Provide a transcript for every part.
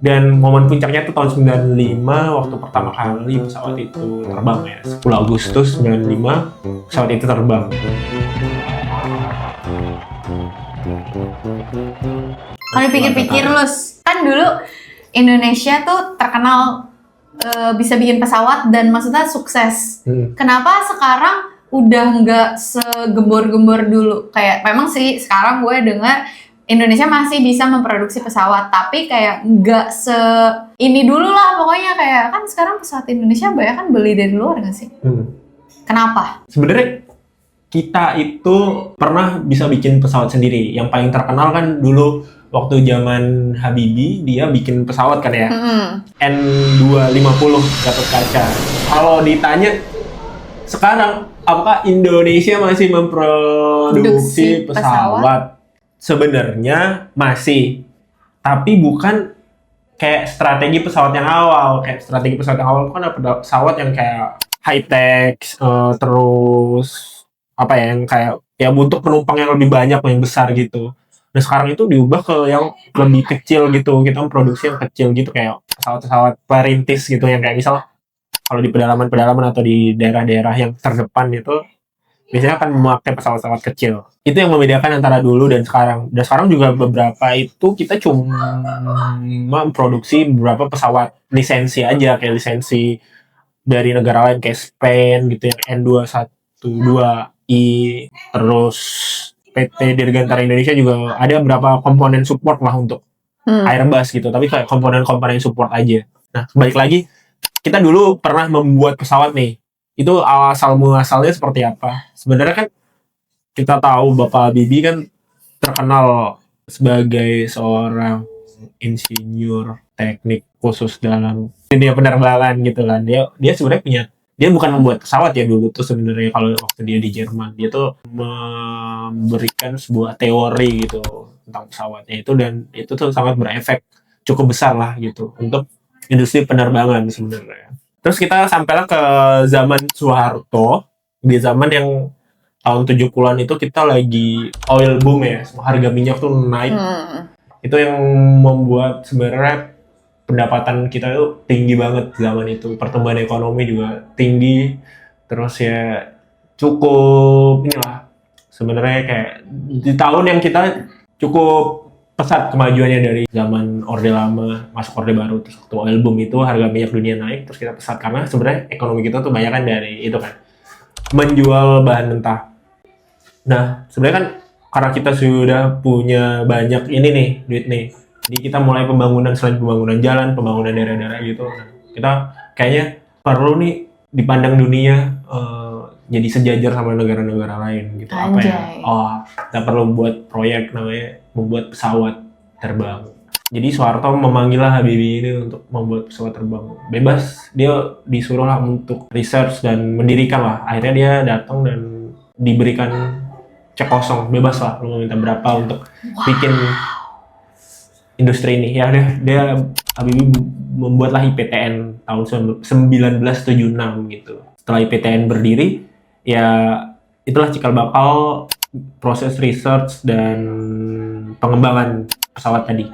Dan momen puncaknya tuh tahun 95 waktu pertama kali pesawat itu terbang ya. 10 Agustus 95 pesawat itu terbang. Kalau dipikir-pikir Lus, kan dulu Indonesia tuh terkenal bisa bikin pesawat dan maksudnya sukses. Kenapa sekarang udah nggak segembor-gembor dulu? Kayak memang sih sekarang gue dengar Indonesia masih bisa memproduksi pesawat, tapi kayak nggak ini dulu lah pokoknya. Kayak kan sekarang pesawat Indonesia banyak kan beli dari luar nggak sih? Kenapa? Sebenarnya kita itu pernah bisa bikin pesawat sendiri. Yang paling terkenal kan dulu waktu zaman Habibie, dia bikin pesawat kan ya. N250 Gatot Kaca. Kalau ditanya sekarang apakah Indonesia masih memproduksi pesawat? Sebenarnya masih, tapi bukan kayak strategi pesawat yang awal. Kayak strategi pesawat yang awal itu kan ada pesawat yang kayak high tech, terus apa ya, yang kayak ya untuk penumpang yang lebih banyak, yang besar gitu. Nah sekarang itu diubah ke yang lebih kecil gitu. Kita memproduksi yang kecil gitu, kayak pesawat-pesawat perintis gitu, yang kayak misal kalau di pedalaman-pedalaman atau di daerah-daerah yang terdepan itu biasanya akan memakai pesawat-pesawat kecil. Itu yang membedakan antara dulu dan sekarang. Dan sekarang juga beberapa itu kita cuma memproduksi beberapa pesawat lisensi aja, kayak lisensi dari negara lain kayak Spain gitu, yang N212I. Terus PT Dirgantara Indonesia juga ada beberapa komponen support lah untuk Airbus gitu, tapi kayak komponen-komponen support aja. Nah, balik lagi, kita dulu pernah membuat pesawat nih. Itu asal muasalnya seperti apa? Sebenarnya kan kita tahu Bapak Habibie kan terkenal sebagai seorang insinyur teknik khusus dalam dunia penerbangan gitu kan. Dia sebenarnya dia bukan membuat pesawat ya dulu tuh sebenarnya. Kalau waktu dia di Jerman, dia tuh memberikan sebuah teori gitu tentang pesawatnya itu, dan itu tuh sangat berefek cukup besar lah gitu untuk industri penerbangan sebenarnya. Terus kita sampailah ke zaman Soeharto, di zaman yang tahun 70-an itu kita lagi oil boom ya, harga minyak tuh naik. Itu yang membuat sebenarnya pendapatan kita itu tinggi banget zaman itu, pertumbuhan ekonomi juga tinggi. Terus ya cukup inilah sebenarnya kayak di tahun yang kita cukup pesat kemajuannya dari zaman Orde Lama masuk Orde Baru. Terus waktu oil boom itu harga minyak dunia naik, terus kita pesat karena sebenarnya ekonomi kita tuh banyak kan dari itu kan, menjual bahan mentah. Nah sebenarnya kan karena kita sudah punya banyak ini nih, duit nih, jadi kita mulai pembangunan, selain pembangunan jalan, pembangunan daerah-daerah gitu. Nah, kita kayaknya perlu nih dipandang dunia jadi sejajar sama negara-negara lain gitu. Apa ya? Kita perlu buat proyek namanya membuat pesawat terbang. Jadi Soeharto memanggillah Habibie ini untuk membuat pesawat terbang. Bebas, dia disuruh lah untuk research dan mendirikan lah. Akhirnya dia datang dan diberikan cek kosong, bebas lah, lu mau minta berapa untuk bikin industri ini. Ya dia Habibie membuatlah IPTN tahun 1976 gitu. Setelah IPTN berdiri, ya itulah cikal bakal proses research dan pengembangan pesawat tadi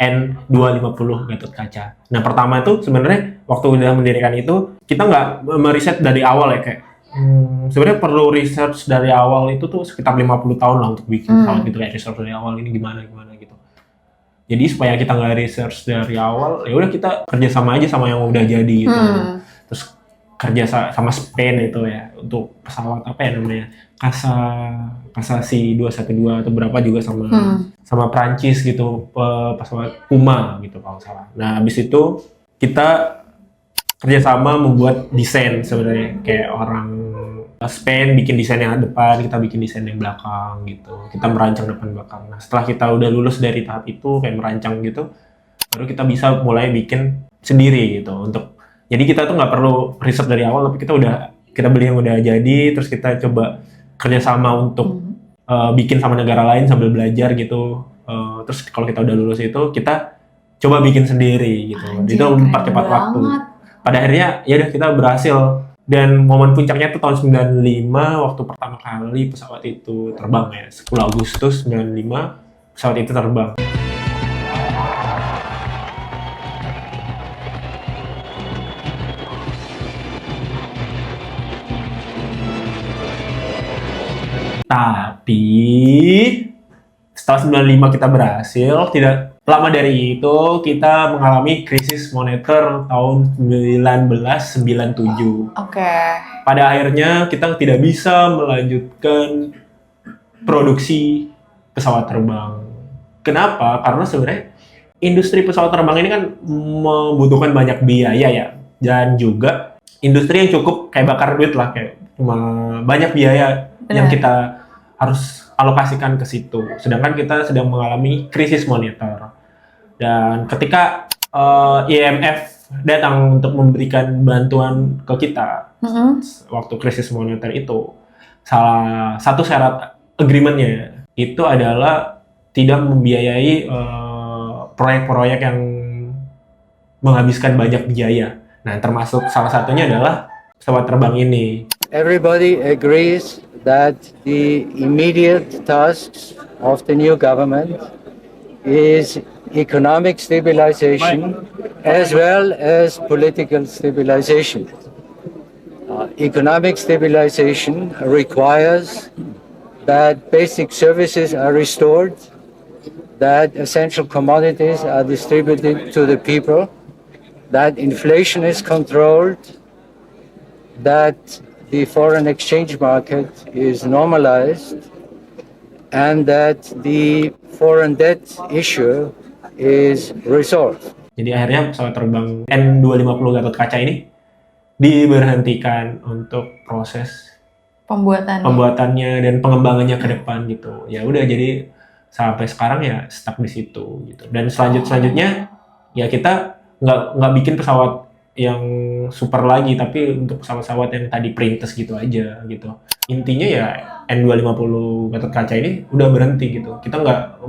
N250 Gatot Kaca. Nah pertama itu sebenarnya waktu udah mendirikan itu kita nggak meriset dari awal ya, kayak sebenarnya perlu research dari awal itu tuh sekitar 50 tahun lah untuk bikin pesawat gitu, kayak research dari awal ini gimana gitu. Jadi supaya kita nggak research dari awal, ya udah kita kerjasama aja sama yang udah jadi gitu. Terus kerja sama Spain itu ya untuk pesawat apa ya namanya, Kasasi 212 atau berapa juga sama Prancis gitu, pesawat Puma gitu kalau salah. Nah habis itu kita kerjasama membuat desain sebenarnya, kayak orang Spain bikin desain yang depan, kita bikin desain yang belakang gitu. Kita merancang depan belakang. Nah setelah kita udah lulus dari tahap itu kayak merancang gitu, baru kita bisa mulai bikin sendiri gitu. Jadi kita tuh nggak perlu riset dari awal, tapi kita beli yang udah jadi, terus kita coba kerjasama untuk bikin sama negara lain sambil belajar gitu. Terus kalau kita udah lulus itu kita coba bikin sendiri gitu. Itu mempercepat waktu. Pada akhirnya ya udah kita berhasil. Dan momen puncaknya tuh tahun 95 waktu pertama kali pesawat itu terbang ya. 10 Agustus 95 pesawat itu terbang. Tapi setelah 95 kita berhasil, tidak lama dari itu kita mengalami krisis moneter tahun 1997. Oke. Pada akhirnya kita tidak bisa melanjutkan produksi pesawat terbang. Kenapa? Karena sebenarnya industri pesawat terbang ini kan membutuhkan banyak biaya ya. Dan juga industri yang cukup kayak bakar duit lah, kayak cuma banyak biaya yang kita harus alokasikan ke situ. Sedangkan kita sedang mengalami krisis moneter. Dan ketika IMF datang untuk memberikan bantuan ke kita waktu krisis moneter itu, salah satu syarat agreement-nya itu adalah tidak membiayai proyek-proyek yang menghabiskan banyak biaya. Nah, termasuk salah satunya adalah pesawat terbang ini. Everybody agrees that the immediate tasks of the new government is economic stabilization as well as political stabilization. Economic stabilization requires that basic services are restored, that essential commodities are distributed to the people, that inflation is controlled, that the foreign exchange market is normalized, and that the foreign debt issue is resolved. Jadi akhirnya pesawat terbang N250 Gatotkaca ini diberhentikan untuk proses pembuatannya dan pengembangannya ke depan gitu. Ya udah, jadi sampai sekarang ya stuck di situ gitu. Dan selanjutnya ya kita nggak bikin pesawat yang super lagi, tapi untuk pesawat-pesawat yang tadi perintis gitu aja gitu. Intinya ya N250 Gatotkaca ini udah berhenti gitu. Kita nggak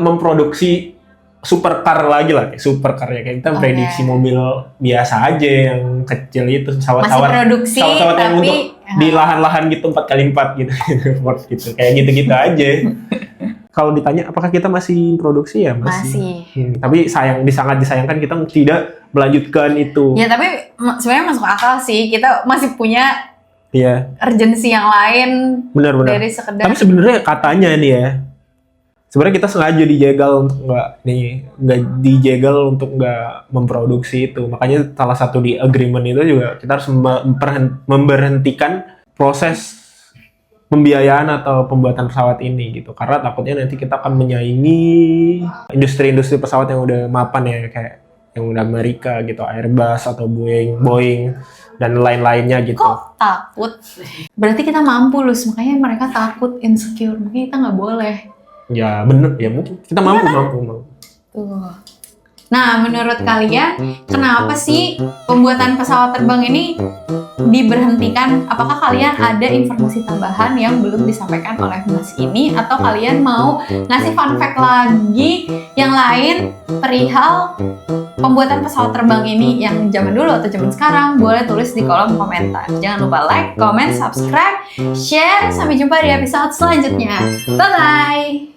memproduksi supercar lagi lah, kayak supercar ya, kayak kita prediksi mobil biasa aja yang kecil itu, pesawat yang untuk di lahan-lahan gitu 4x4 gitu gitu kayak gitu aja. Kalau ditanya apakah kita masih produksi ya masih. Tapi sangat disayangkan kita tidak melanjutkan itu. Ya tapi sebenarnya masuk akal sih, kita masih punya urgensi yang lain. Benar. Dari sekedar. Tapi sebenarnya katanya nih ya, sebenarnya kita sengaja dijegal untuk nggak memproduksi itu. Makanya salah satu di agreement itu juga kita harus memberhentikan proses pembiayaan atau pembuatan pesawat ini gitu. Karena takutnya nanti kita akan menyaingi industri-industri pesawat yang udah mapan ya, kayak yang udah Amerika gitu, Airbus atau Boeing dan lain-lainnya gitu. Kok takut? Berarti kita mampu loh, makanya mereka takut, insecure. Makanya kita nggak boleh. Ya bener, ya mungkin kita mampu. Tuh. Nah, menurut kalian kenapa sih pembuatan pesawat terbang ini diberhentikan? Apakah kalian ada informasi tambahan yang belum disampaikan oleh Mas ini, atau kalian mau ngasih fun fact lagi yang lain perihal pembuatan pesawat terbang ini yang zaman dulu atau zaman sekarang? Boleh tulis di kolom komentar. Jangan lupa like, comment, subscribe, share. Sampai jumpa di episode selanjutnya. Bye-bye!